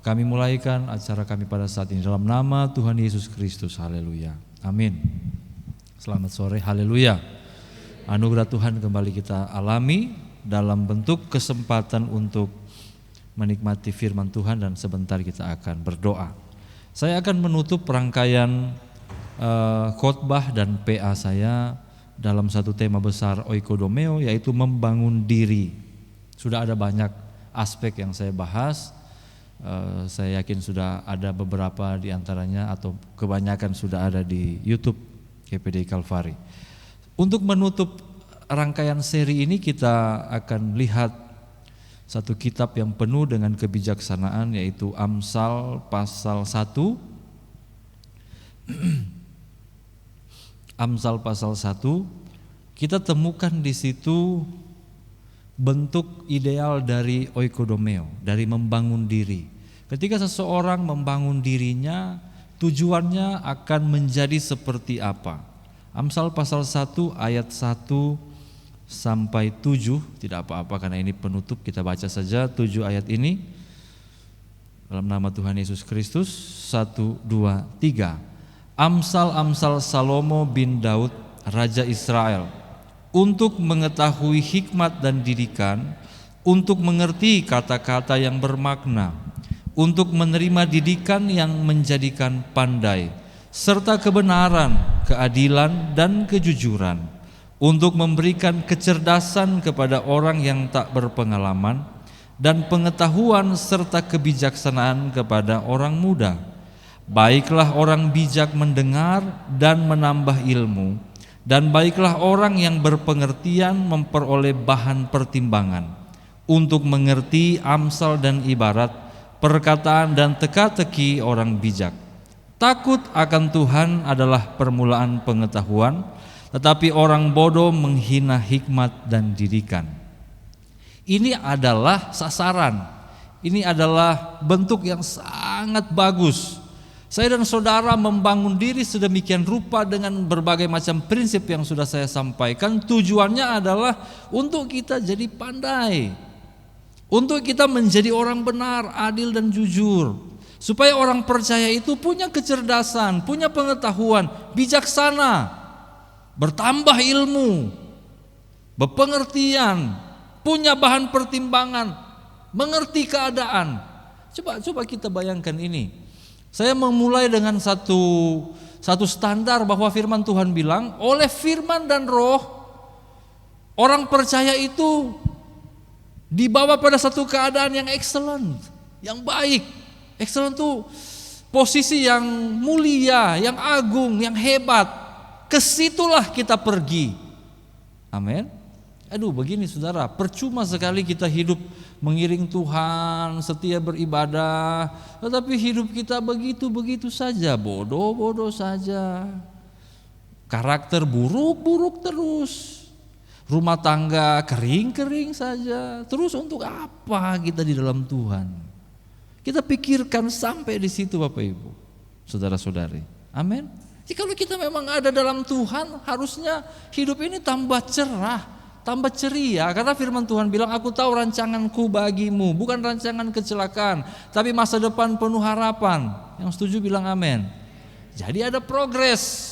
Kami mulaikan acara kami pada saat ini dalam nama Tuhan Yesus Kristus. Haleluya. Amin. Selamat sore. Haleluya. Anugerah Tuhan kembali kita alami dalam bentuk kesempatan untuk menikmati firman Tuhan, dan sebentar kita akan berdoa. Saya akan menutup rangkaian khotbah dan PA saya dalam satu tema besar oikodomeo, yaitu membangun diri. Sudah ada banyak aspek yang saya bahas. Saya yakin sudah ada beberapa di antaranya atau kebanyakan sudah ada di YouTube GPD Kalvari. Untuk menutup rangkaian seri ini kita akan lihat satu kitab yang penuh dengan kebijaksanaan, yaitu Amsal pasal 1. Amsal pasal 1, kita temukan di situ bentuk ideal dari oikodomeo, dari membangun diri. Ketika seseorang membangun dirinya, tujuannya akan menjadi seperti apa? Amsal pasal 1 ayat 1 sampai 7, tidak apa-apa karena ini penutup, kita baca saja 7 ayat ini. Dalam nama Tuhan Yesus Kristus, 1, 2, 3. Amsal-amsal Salomo bin Daud, Raja Israel, untuk mengetahui hikmat dan didikan, untuk mengerti kata-kata yang bermakna, untuk menerima didikan yang menjadikan pandai, serta kebenaran, keadilan, dan kejujuran, untuk memberikan kecerdasan kepada orang yang tak berpengalaman, dan pengetahuan serta kebijaksanaan kepada orang muda. Baiklah orang bijak mendengar dan menambah ilmu, dan baiklah orang yang berpengertian memperoleh bahan pertimbangan, untuk mengerti amsal dan ibarat, perkataan dan teka-teki orang bijak. Takut akan Tuhan adalah permulaan pengetahuan, tetapi orang bodoh menghina hikmat dan didikan. Ini adalah sasaran, ini adalah bentuk yang sangat bagus. Saya dan saudara membangun diri sedemikian rupa dengan berbagai macam prinsip yang sudah saya sampaikan. Tujuannya adalah untuk kita jadi pandai, untuk kita menjadi orang benar, adil dan jujur, supaya orang percaya itu punya kecerdasan, punya pengetahuan, bijaksana, bertambah ilmu, berpengertian, punya bahan pertimbangan, mengerti keadaan. Coba kita bayangkan ini. Saya memulai dengan satu standar bahwa firman Tuhan bilang, oleh firman dan roh orang percaya itu dibawa pada satu keadaan yang excellent, yang baik. Excellent itu posisi yang mulia, yang agung, yang hebat. Kesitulah kita pergi. Amin. Aduh, begini saudara, percuma sekali kita hidup mengiring Tuhan, setia beribadah, tetapi hidup kita begitu-begitu saja, bodoh-bodoh saja, karakter buruk-buruk terus, rumah tangga kering-kering saja. Terus untuk apa kita di dalam Tuhan? Kita pikirkan sampai di situ Bapak Ibu, saudara-saudari. Amin. Jadi kalau kita memang ada dalam Tuhan, harusnya hidup ini tambah cerah, tambah ceria, karena firman Tuhan bilang, aku tahu rancanganku bagimu, bukan rancangan kecelakaan, tapi masa depan penuh harapan. Yang setuju bilang amin. Jadi ada progres.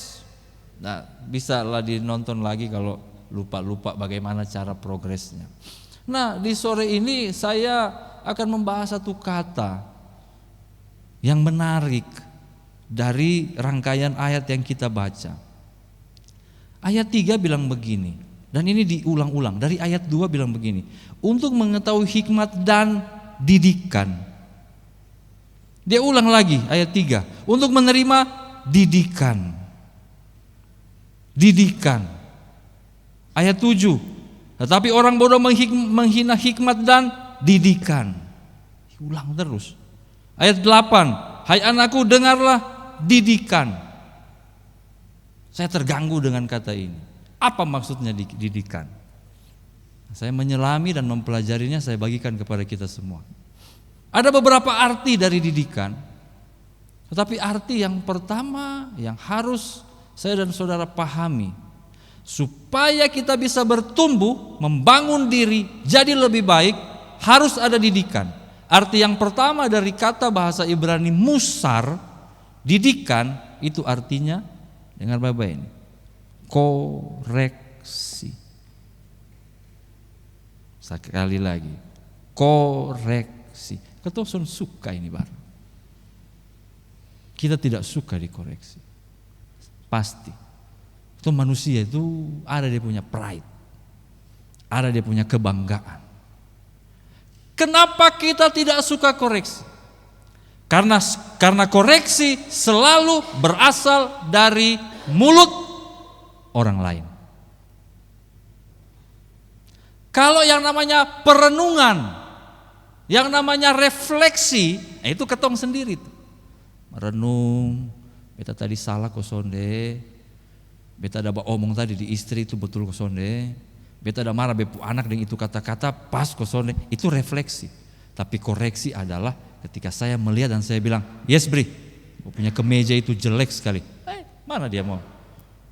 Nah, bisa lah dinonton lagi kalau lupa bagaimana cara progresnya. Nah, di sore ini saya akan membahas satu kata yang menarik dari rangkaian ayat yang kita baca. Ayat 3 bilang begini, dan ini diulang-ulang. Dari ayat 2 bilang begini, untuk mengetahui hikmat dan didikan. Dia ulang lagi ayat 3, untuk menerima didikan. Didikan. Ayat 7, tetapi orang bodoh menghina hikmat dan didikan. Ulang terus. Ayat 8, hai anakku dengarlah didikan. Saya terganggu dengan kata ini. Apa maksudnya didikan? Saya menyelami dan mempelajarinya, saya bagikan kepada kita semua. Ada beberapa arti dari didikan, tetapi arti yang pertama yang harus saya dan saudara pahami, supaya kita bisa bertumbuh, membangun diri, jadi lebih baik, harus ada didikan. Arti yang pertama dari kata bahasa Ibrani musar, didikan, itu artinya, dengar Bapak ini, koreksi. Sekali lagi, koreksi. Ketosong suka ini barang. Kita tidak suka dikoreksi. Pasti. Itu manusia itu ada dia punya pride. Ada dia punya kebanggaan. Kenapa kita tidak suka koreksi? Karena koreksi selalu berasal dari mulut orang lain. Kalau yang namanya perenungan, yang namanya refleksi, itu ketong sendiri tuh. Merenung, beta tadi salah kok sonde, beta ada omong tadi di istri itu betul kok sonde, beta ada marah bepu anak dengan itu kata-kata pas kok sonde, itu refleksi. Tapi koreksi adalah ketika saya melihat dan saya bilang, yes Bri, punya kemeja itu jelek sekali. Mana dia mau?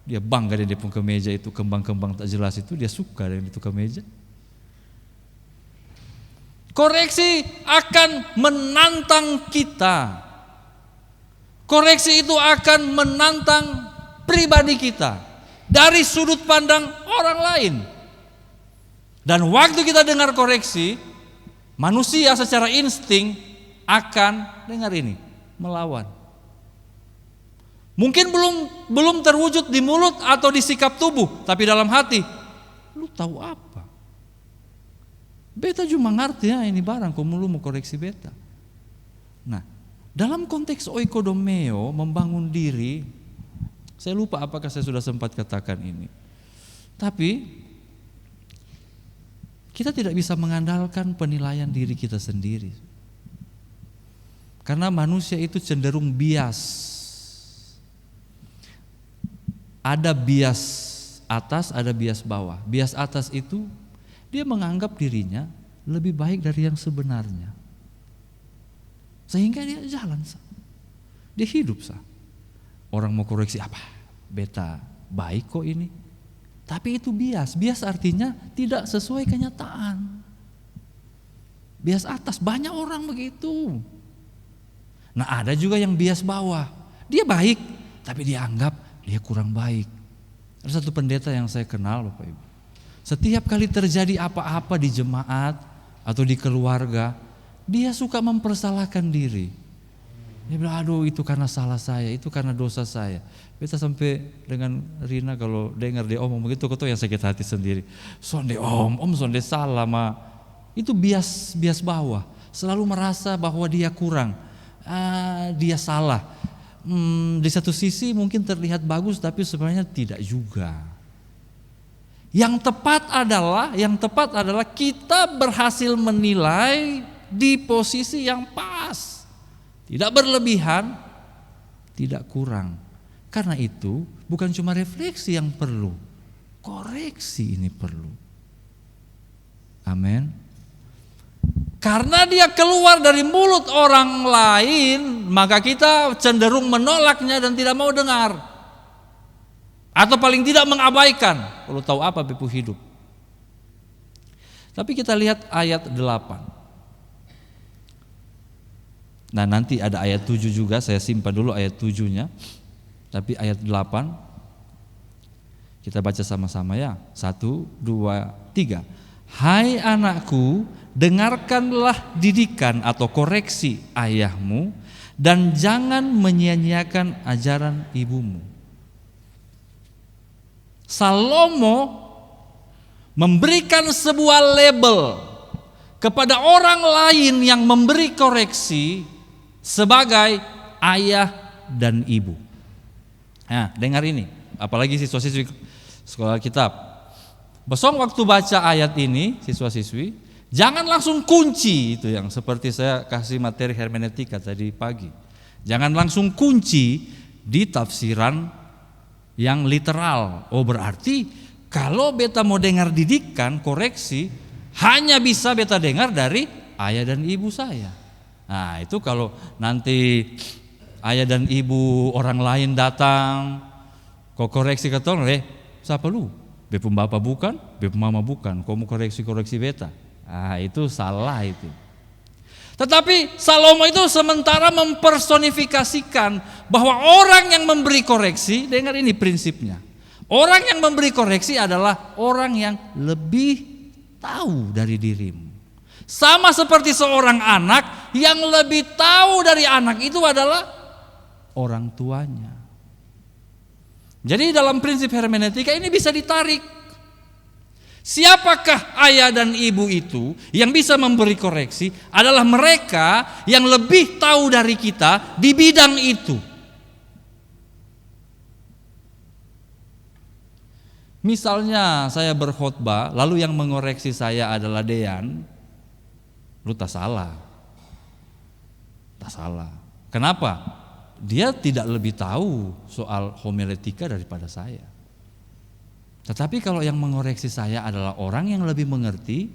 Dia bangga dengan dia punya kemeja itu, kembang-kembang tak jelas itu, dia suka dengan itu kemeja. Koreksi akan menantang kita. Koreksi itu akan menantang pribadi kita dari sudut pandang orang lain. Dan waktu kita dengar koreksi, manusia secara insting akan dengar ini, melawan. Mungkin belum terwujud di mulut atau di sikap tubuh, tapi dalam hati, lu tahu apa? Beta cuma ngerti ya ini barang, kok lu mau koreksi beta. Nah, dalam konteks oikodomeo, membangun diri, saya lupa apakah saya sudah sempat katakan ini. Tapi kita tidak bisa mengandalkan penilaian diri kita sendiri. Karena manusia itu cenderung bias. Ada bias atas, ada bias bawah. Bias atas itu dia menganggap dirinya lebih baik dari yang sebenarnya. Sehingga dia jalan sah. Dia hidup sah. Orang mau koreksi apa? Beta baik kok ini. Tapi itu bias. Bias artinya tidak sesuai kenyataan. Bias atas, banyak orang begitu. Nah, ada juga yang bias bawah. Dia baik, tapi dia anggap dia kurang baik. Ada satu pendeta yang saya kenal, Bapak Ibu. Setiap kali terjadi apa-apa di jemaat atau di keluarga, dia suka mempersalahkan diri. Dia bilang, aduh itu karena salah saya, itu karena dosa saya. Beta sampai dengan Rina kalau dengar dia omong begitu, kau yang sakit hati sendiri. Sonde sonde salah ma. Itu bias bawah. Selalu merasa bahwa dia kurang, dia salah. Di satu sisi mungkin terlihat bagus, tapi sebenarnya tidak juga. Yang tepat adalah kita berhasil menilai di posisi yang pas, tidak berlebihan, tidak kurang. Karena itu bukan cuma refleksi yang perlu, koreksi ini perlu. Amin. Karena dia keluar dari mulut orang lain, maka kita cenderung menolaknya dan tidak mau dengar. Atau paling tidak mengabaikan. Kalau tahu apa bepu hidup. Tapi kita lihat ayat 8. Nah, nanti ada ayat 7 juga, saya simpan dulu ayat 7-nya. Tapi ayat 8 kita baca sama-sama ya. 1, 2, 3. Hai anakku, dengarkanlah didikan atau koreksi ayahmu dan jangan menyia-nyiakan ajaran ibumu. Salomo memberikan sebuah label kepada orang lain yang memberi koreksi sebagai ayah dan ibu. Nah, dengar ini, apalagi siswa-siswi sekolah kitab. Besok waktu baca ayat ini, siswa-siswi, jangan langsung kunci itu yang seperti saya kasih materi hermeneutika tadi pagi. Jangan langsung kunci di tafsiran yang literal. Oh, berarti kalau beta mau dengar didikan, koreksi, hanya bisa beta dengar dari ayah dan ibu saya. Nah, itu kalau nanti ayah dan ibu orang lain datang, kok koreksi ketong, siapa lu? Bepu bapak bukan, bepu mama bukan, kau mau koreksi beta. Ah, itu salah itu. Tetapi Salomo itu sementara mempersonifikasikan bahwa orang yang memberi koreksi, dengar ini prinsipnya. Orang yang memberi koreksi adalah orang yang lebih tahu dari dirimu. Sama seperti seorang anak yang lebih tahu dari anak itu adalah orang tuanya. Jadi dalam prinsip hermeneutika ini bisa ditarik. Siapakah ayah dan ibu itu yang bisa memberi koreksi? Adalah mereka yang lebih tahu dari kita di bidang itu. Misalnya saya berkhotbah, lalu yang mengoreksi saya adalah Dean, lu tak salah. Tak salah. Kenapa? Dia tidak lebih tahu soal homiletika daripada saya. Tetapi kalau yang mengoreksi saya adalah orang yang lebih mengerti,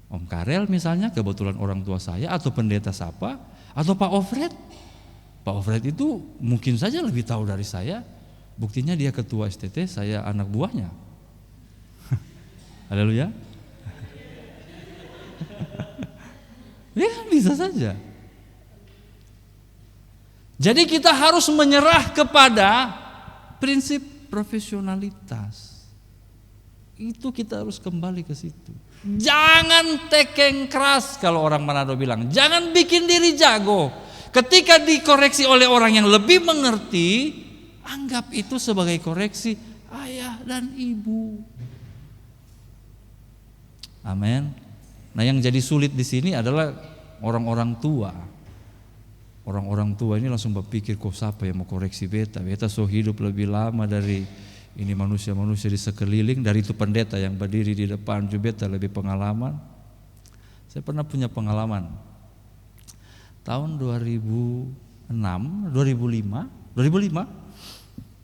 Om Karel misalnya, kebetulan orang tua saya, atau pendeta Sapa, atau Pak Ofred. Pak Ofred itu mungkin saja lebih tahu dari saya. Buktinya dia ketua STT, saya anak buahnya. Haleluya. Ya bisa saja. Jadi kita harus menyerah kepada prinsip profesionalitas. Itu kita harus kembali ke situ. Jangan tekeng keras kalau orang Manado bilang. Jangan bikin diri jago. Ketika dikoreksi oleh orang yang lebih mengerti, anggap itu sebagai koreksi ayah dan ibu. Amin. Nah, yang jadi sulit di sini adalah orang-orang tua. Orang-orang tua ini langsung berpikir, kok siapa yang mau koreksi beta? Beta so hidup lebih lama dari ini manusia-manusia di sekeliling, dari itu pendeta yang berdiri di depan juga beta lebih pengalaman. Saya pernah punya pengalaman. Tahun 2005,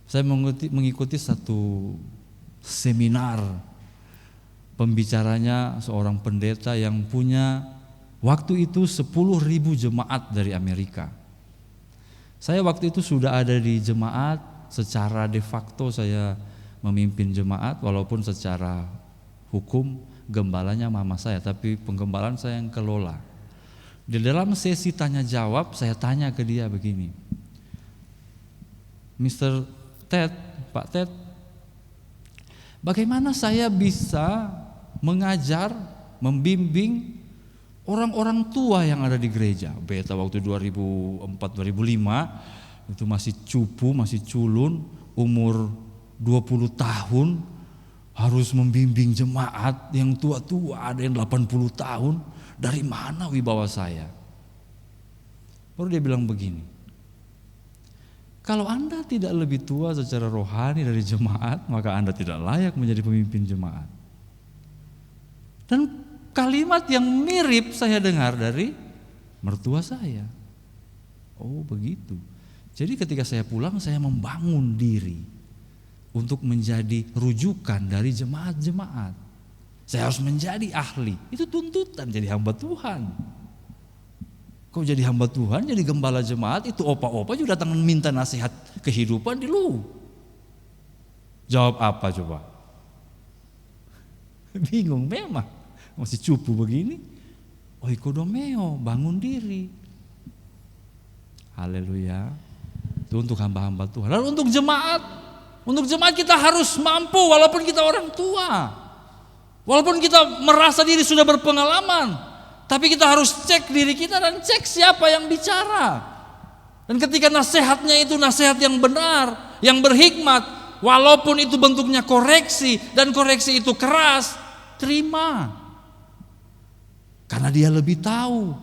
saya mengikuti satu seminar. Pembicaranya seorang pendeta yang punya waktu itu 10.000 jemaat dari Amerika. Saya waktu itu sudah ada di jemaat, secara de facto saya memimpin jemaat, walaupun secara hukum gembalanya mama saya, tapi penggembalaan saya yang kelola. Di dalam sesi tanya jawab, saya tanya ke dia begini, Mr. Ted, Pak Ted, bagaimana saya bisa mengajar, membimbing orang-orang tua yang ada di gereja? Beta waktu 2004-2005 itu masih cupu, masih culun, umur 20 tahun, harus membimbing jemaat yang tua-tua, ada yang 80 tahun. Dari mana wibawa saya? Baru dia bilang begini, kalau Anda tidak lebih tua secara rohani dari jemaat, maka Anda tidak layak menjadi pemimpin jemaat. Dan kalimat yang mirip saya dengar dari mertua saya. Oh begitu. Jadi ketika saya pulang, saya membangun diri untuk menjadi rujukan dari jemaat-jemaat. Saya harus menjadi ahli. Itu tuntutan jadi hamba Tuhan. Kau jadi hamba Tuhan, jadi gembala jemaat, itu opa-opa juga datang minta nasihat kehidupan di lu. Jawab apa coba? Bingung memang. Masih cupu begini. Oikodomeo, bangun diri. Haleluya. Itu untuk hamba-hamba Tuhan. Lalu untuk jemaat kita harus mampu walaupun kita orang tua. Walaupun kita merasa diri sudah berpengalaman, tapi kita harus cek diri kita dan cek siapa yang bicara. Dan ketika nasihatnya itu nasihat yang benar, yang berhikmat, walaupun itu bentuknya koreksi dan koreksi itu keras, terima. Karena dia lebih tahu.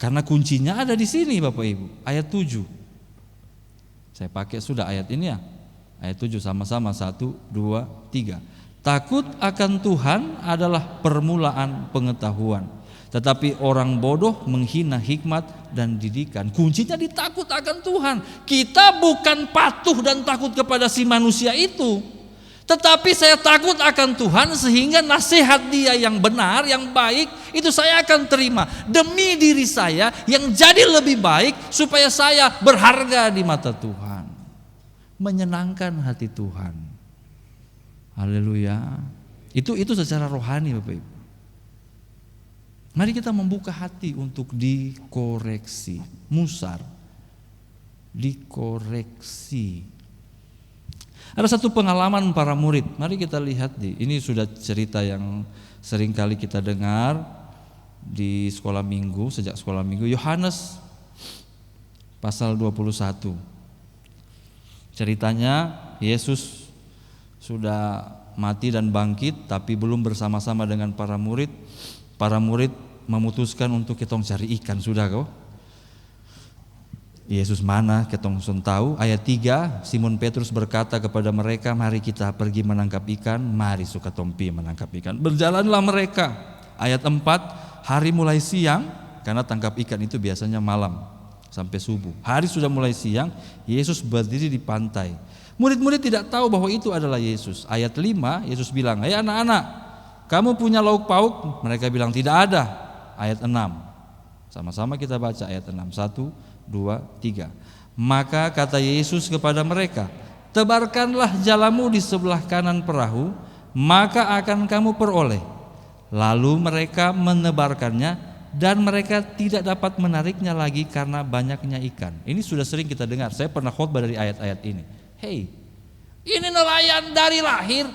Karena kuncinya ada di sini Bapak Ibu, ayat 7. Saya pakai sudah ayat ini ya. Ayat 7 sama-sama 1, 2, 3. Takut akan Tuhan adalah permulaan pengetahuan, tetapi orang bodoh menghina hikmat dan didikan. Kuncinya ditakut akan Tuhan. Kita bukan patuh dan takut kepada si manusia itu, tetapi saya takut akan Tuhan sehingga nasihat dia yang benar, yang baik, itu saya akan terima demi diri saya yang jadi lebih baik, supaya saya berharga di mata Tuhan, menyenangkan hati Tuhan. Haleluya. Itu secara rohani Bapak Ibu. Mari kita membuka hati untuk dikoreksi. Musar, dikoreksi. Ada satu pengalaman para murid. Mari kita lihat ini sudah cerita yang sering kali kita dengar di sekolah minggu, sejak sekolah minggu. Yohanes pasal 21. Ceritanya Yesus sudah mati dan bangkit, tapi belum bersama-sama dengan para murid. Para murid memutuskan untuk ketong cari ikan, sudah kau. Yesus mana ketong sun tahu. Ayat 3, Simon Petrus berkata kepada mereka, mari kita pergi menangkap ikan. Mari suka tompi menangkap ikan. Berjalanlah mereka. Ayat 4, hari mulai siang, karena tangkap ikan itu biasanya malam sampai subuh. Hari sudah mulai siang, Yesus berdiri di pantai. Murid-murid tidak tahu bahwa itu adalah Yesus. Ayat 5, Yesus bilang, "Hai anak-anak, kamu punya lauk pauk?" Mereka bilang, "Tidak ada." Ayat 6, sama-sama kita baca ayat 6. 1, 2, 3. Maka kata Yesus kepada mereka, "Tebarkanlah jalamu di sebelah kanan perahu, maka akan kamu peroleh." Lalu mereka menebarkannya, dan mereka tidak dapat menariknya lagi karena banyaknya ikan. Ini sudah sering kita dengar. Saya pernah khotbah dari ayat-ayat ini. Hei, ini nelayan dari lahir.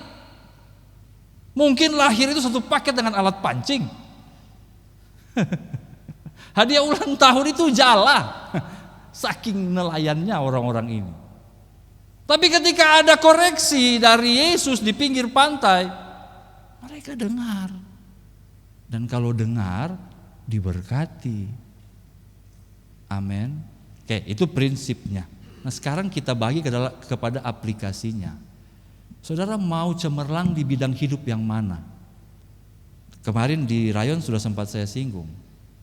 Mungkin lahir itu satu paket dengan alat pancing. Hadiah ulang tahun itu jala. Saking nelayannya orang-orang ini. Tapi ketika ada koreksi dari Yesus di pinggir pantai, mereka dengar. Dan kalau dengar, diberkati. Amin. Oke, itu prinsipnya. Nah, sekarang kita bagi kepada aplikasinya. Saudara mau cemerlang di bidang hidup yang mana? Kemarin di Rayon sudah sempat saya singgung.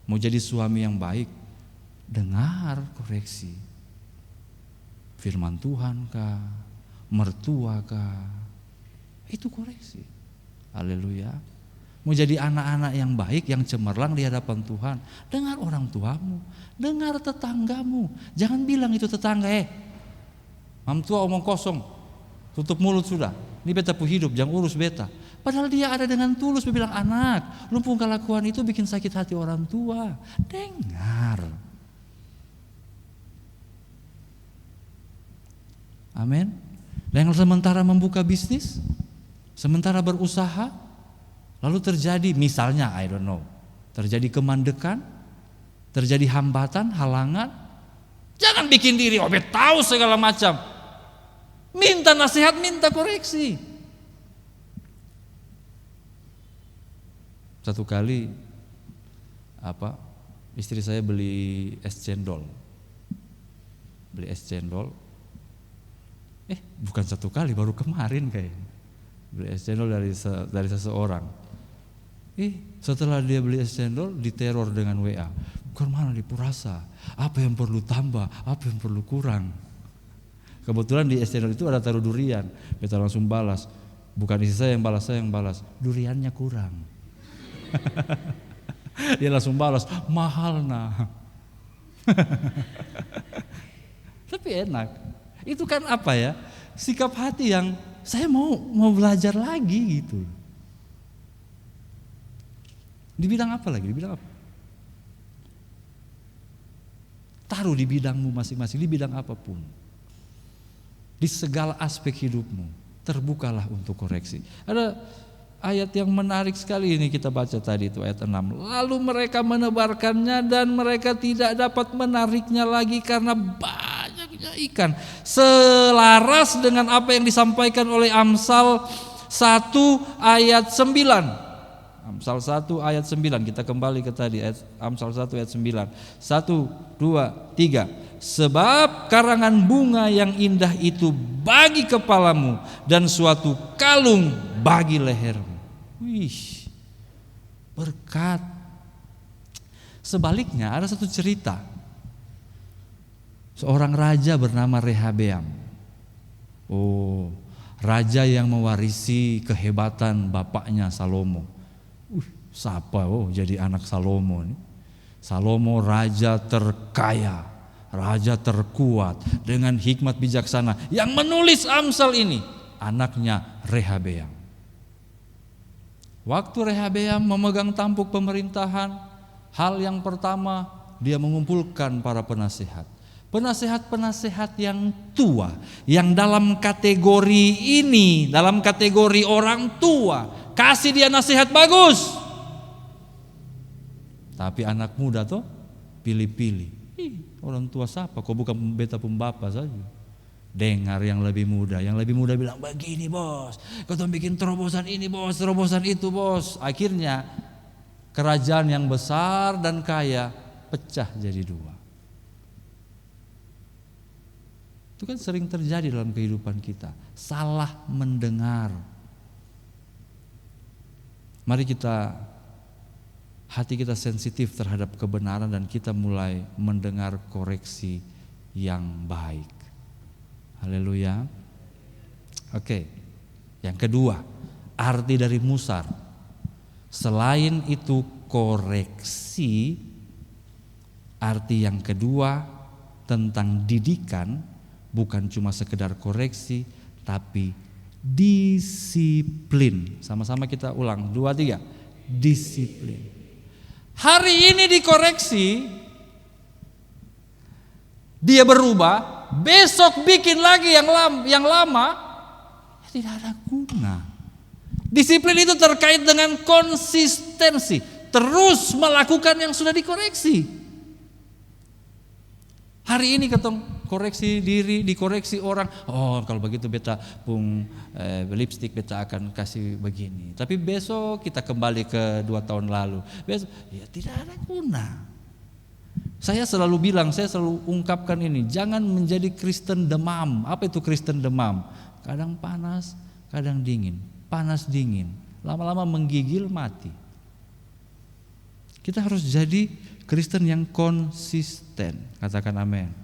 Mau jadi suami yang baik, dengar koreksi. Firman Tuhan kah? Mertua kah? Itu koreksi. Haleluya. Mau jadi anak-anak yang baik, yang cemerlang di hadapan Tuhan, dengar orang tuamu, dengar tetanggamu. Jangan bilang itu tetangga, mam tua omong kosong, tutup mulut sudah. Ini beta pu hidup, jangan urus beta. Padahal dia ada dengan tulus bilang, anak, lu pun kelakuan itu bikin sakit hati orang tua. Dengar. Amin. Dan sementara membuka bisnis, sementara berusaha, lalu terjadi misalnya, I don't know, terjadi kemandekan, terjadi hambatan, halangan. Jangan bikin diri, bet tahu segala macam. Minta nasihat, minta koreksi. Satu kali istri saya beli es cendol. Bukan satu kali, baru kemarin kayaknya. Beli es cendol dari seseorang. Setelah dia beli es cendol, diteror dengan WA. Bukan mana di Purasa, apa yang perlu tambah, apa yang perlu kurang. Kebetulan di es cendol itu ada taruh durian. Kita langsung balas. Bukan isi saya yang balas, saya yang balas. Duriannya kurang. Dia langsung balas, mahal nah. Tapi enak. Itu kan apa ya? Sikap hati yang saya mau belajar lagi gitu. Di bidang apa lagi? Di bidang apa? Taruh di bidangmu masing-masing, di bidang apapun. Di segala aspek hidupmu, terbukalah untuk koreksi. Ada ayat yang menarik sekali ini kita baca tadi itu ayat 6. Lalu mereka menebarkannya dan mereka tidak dapat menariknya lagi karena banyaknya ikan. Selaras dengan apa yang disampaikan oleh Amsal 1 ayat 9. Amsal 1 ayat 9, kita kembali ke tadi Amsal 1 ayat 9. 1, 2, 3. Sebab karangan bunga yang indah itu bagi kepalamu dan suatu kalung bagi lehermu. Wih, berkat. Sebaliknya ada satu cerita. Seorang raja bernama Rehabeam. Raja yang mewarisi kehebatan bapaknya Salomo. Siapa jadi anak Salomo nih? Salomo raja terkaya, raja terkuat dengan hikmat bijaksana. Yang menulis Amsal ini anaknya Rehabeam. Waktu Rehabeam memegang tampuk pemerintahan, Hal yang pertama, dia mengumpulkan para penasehat. Penasehat-penasehat yang tua, yang dalam kategori ini, dalam kategori orang tua, kasih dia nasihat bagus. Tapi anak muda tuh pilih-pilih. Orang tua siapa? Kok bukan beta pembapa saja. Dengar yang lebih muda bilang begini bos, kau tuh bikin terobosan ini bos, terobosan itu bos. Akhirnya kerajaan yang besar dan kaya pecah jadi dua. Itu kan sering terjadi dalam kehidupan kita, salah mendengar. Mari hati kita sensitif terhadap kebenaran dan kita mulai mendengar koreksi yang baik. Haleluya. Oke. Yang kedua, arti dari musar. Selain itu koreksi, arti yang kedua tentang didikan bukan cuma sekedar koreksi, tapi disiplin. Sama-sama kita ulang, 2, 3. Disiplin. Hari ini dikoreksi, dia berubah, besok bikin lagi yang lama, tidak ada guna. Disiplin itu terkait dengan konsistensi, terus melakukan yang sudah dikoreksi. Hari ini ketong koreksi diri, dikoreksi orang. Oh, kalau begitu beta pung lipstick beta akan kasih begini. Tapi besok kita kembali ke 2 tahun lalu. Besok ya tidak ada guna. Saya selalu bilang, saya selalu ungkapkan ini, jangan menjadi Kristen demam. Apa itu Kristen demam? Kadang panas, kadang dingin. Panas dingin, lama-lama menggigil mati. Kita harus jadi Kristen yang konsisten. Katakan amin.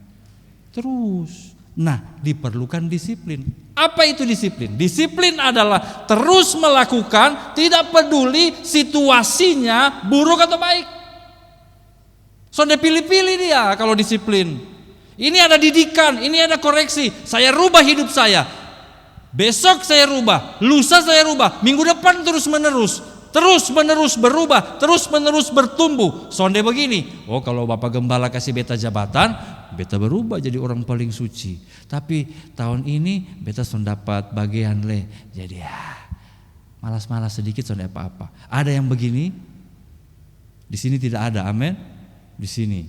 Terus. Nah, diperlukan disiplin. Apa itu disiplin? Disiplin adalah terus melakukan, tidak peduli situasinya buruk atau baik. Sonde pilih-pilih dia kalau disiplin. Ini ada didikan, ini ada koreksi. Saya rubah hidup saya. Besok saya rubah, lusa saya rubah, minggu depan terus menerus berubah, terus menerus bertumbuh. Sonde begini, oh kalau Bapak Gembala kasih beta jabatan, beta berubah jadi orang paling suci. Tapi tahun ini beta sonde dapat bagian jadi malas-malas sedikit sonde apa-apa. Ada yang begini, di sini tidak ada, amin. Di sini,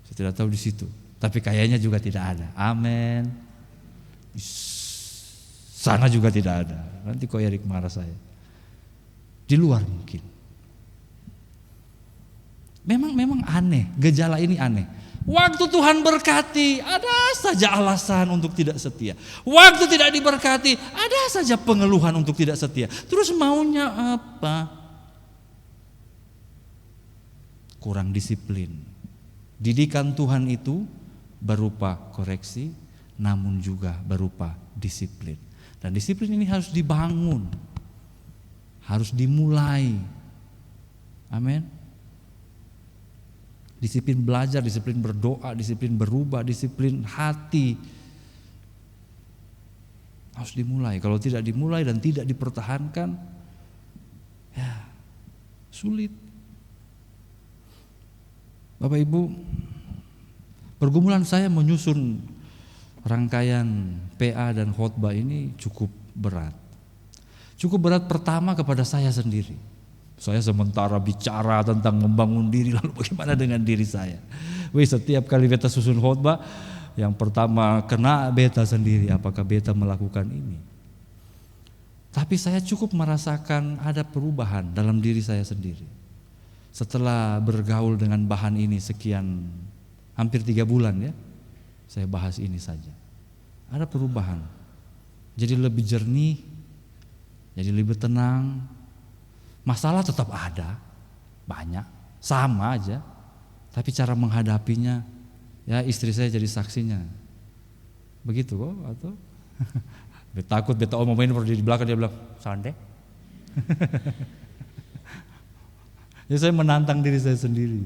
saya tidak tahu di situ, tapi kayaknya juga tidak ada, amin. Sana juga tidak ada. Nanti kok Erik marah saya. Di luar mungkin. Memang aneh, gejala ini aneh. Waktu Tuhan berkati, ada saja alasan untuk tidak setia. Waktu tidak diberkati, ada saja pengeluhan untuk tidak setia. Terus maunya apa? Kurang disiplin. Didikan Tuhan itu berupa koreksi, namun juga berupa disiplin. Dan disiplin ini harus dibangun, harus dimulai. Amin. Disiplin belajar, disiplin berdoa, disiplin berubah, disiplin hati. Harus dimulai. Kalau tidak dimulai dan tidak dipertahankan, ya sulit. Bapak Ibu, pergumulan saya menyusun rangkaian PA dan khotbah ini cukup berat. Cukup berat pertama kepada saya sendiri. Saya sementara bicara tentang membangun diri, lalu bagaimana dengan diri saya? Setiap kali beta susun khotbah, yang pertama kena beta sendiri, apakah beta melakukan ini? Tapi saya cukup merasakan ada perubahan dalam diri saya sendiri. Setelah bergaul dengan bahan ini sekian, hampir 3 bulan ya, saya bahas ini saja. Ada perubahan. Jadi lebih jernih, jadi lebih tenang. Masalah tetap ada, banyak, sama aja. Tapi cara menghadapinya, ya istri saya jadi saksinya. Begitu kok atau? Beta takut, beta omongin di belakang dia bilang, "Sande." Ya saya menantang diri saya sendiri.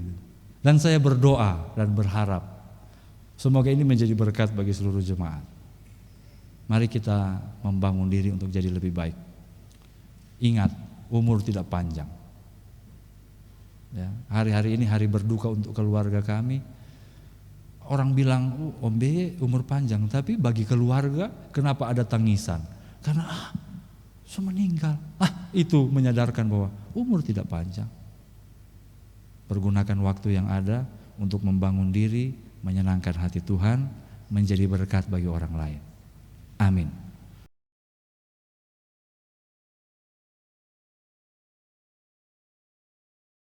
Dan saya berdoa dan berharap semoga ini menjadi berkat bagi seluruh jemaat. Mari kita membangun diri untuk jadi lebih baik. Ingat, umur tidak panjang. Ya, hari-hari ini hari berduka untuk keluarga kami. Orang bilang, Om B umur panjang, tapi bagi keluarga kenapa ada tangisan? Karena sudah meninggal. Itu menyadarkan bahwa umur tidak panjang. Pergunakan waktu yang ada untuk membangun diri, menyenangkan hati Tuhan, menjadi berkat bagi orang lain. Amin.